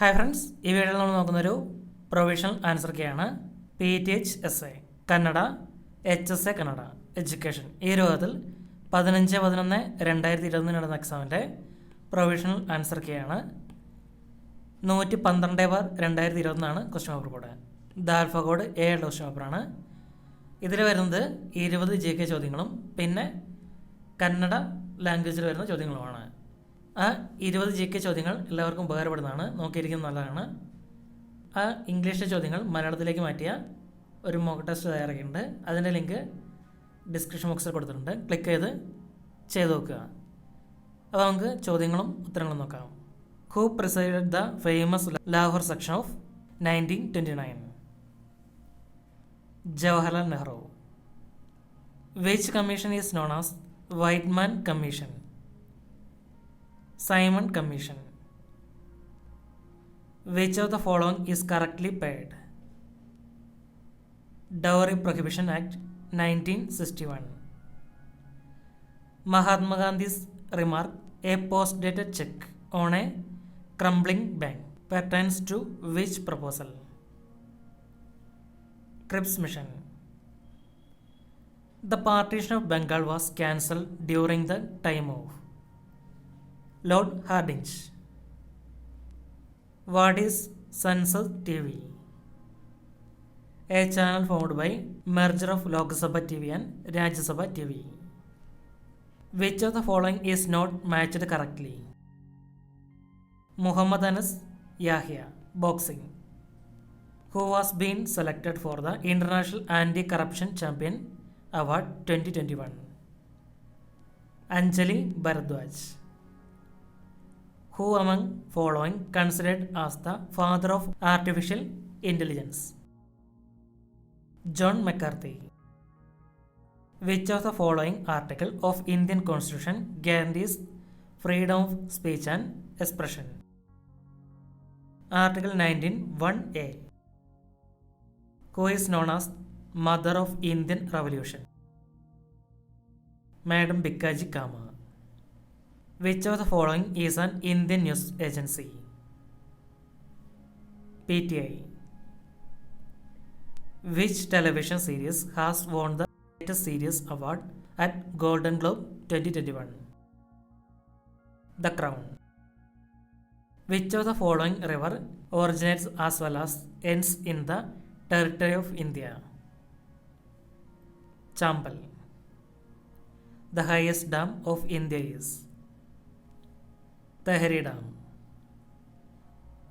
Hi friends, ഈ വീഡിയോയിൽ നമ്മൾ നോക്കുന്നൊരു പ്രൊവിഷണൽ ആൻസർ കെയാണ്. PTHSA കന്നഡ, HSA കന്നഡ എഡ്യൂക്കേഷൻ. ഈ രൂപത്തിൽ 15/11/2020 നടന്ന എക്സാമിൻ്റെ പ്രൊവിഷണൽ ആൻസർ കെയാണ്. 112/2020 ക്വസ്റ്റ്യൻ പേപ്പർ കോഡ്. ദാൽഫ കോഡ് 7 ക്വസ്റ്റ്യൻ പേപ്പറാണ്. ഇതിൽ വരുന്നത് 20 GK ചോദ്യങ്ങളും പിന്നെ കന്നഡ ലാംഗ്വേജിൽ വരുന്ന ചോദ്യങ്ങളുമാണ്. ആ 20 GK ചോദ്യങ്ങൾ എല്ലാവർക്കും ഉപകാരപ്പെടുന്നതാണ്, നോക്കിയിരിക്കുന്നത് നല്ലതാണ്. ആ ഇംഗ്ലീഷിലെ ചോദ്യങ്ങൾ മലയാളത്തിലേക്ക് മാറ്റിയ ഒരു മോക്ക് ടെസ്റ്റ് തയ്യാറാക്കിയിട്ടുണ്ട്. അതിൻ്റെ ലിങ്ക് ഡിസ്ക്രിപ്ഷൻ ബോക്സിൽ കൊടുത്തിട്ടുണ്ട്. ക്ലിക്ക് ചെയ്ത് നോക്കുക. അപ്പോൾ നമുക്ക് ചോദ്യങ്ങളും ഉത്തരങ്ങളും നോക്കാം. Who presided the famous Lahore section of 1929? Jawaharlal Nehru. Which commission is known as white man commission? Simon Commission. Which of the following is correctly paid? Dowry Prohibition Act 1961. Mahatma Gandhi's remark, a post-dated check on a crumbling bank, pertains to which proposal? Cripps Mission. The partition of Bengal was cancelled during the time of Lord Hardinge. What is Census TV? A channel formed by merger of Lok Sabha TV and Rajya Sabha TV. Which of the following is not matched correctly? Muhammad Anas Yahya, boxing. Who was being selected for the International Anti-Corruption Champion Award 2021? Anjali Bharadwaj. Who among following considered as the father of artificial intelligence? John McCarthy. Which of the following article of Indian Constitution guarantees freedom of speech and expression? Article 19(1)(a). Who is known as Mother of Indian Revolution? Madam Bhikaji Cama. Which of the following is an Indian news agency? PTI. Which television series has won the latest series award at Golden Globe 2021? The Crown. Which of the following river originates as well as ends in the territory of India? Chambal. The highest dam of India is Tehri Dam.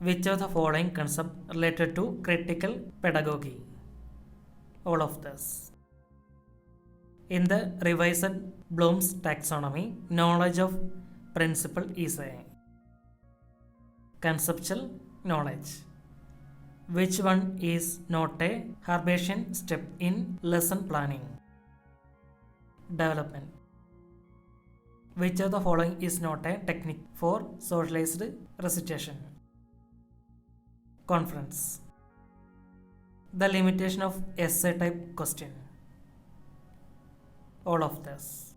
Which of the following concepts related to critical pedagogy? All of this. In the revised Bloom's taxonomy, knowledge of principle is a conceptual knowledge. Which one is not a Herbartian step in lesson planning? Development. Which of the following is not a technique for socialized recitation? Conference. The limitation of essay type question. All of this.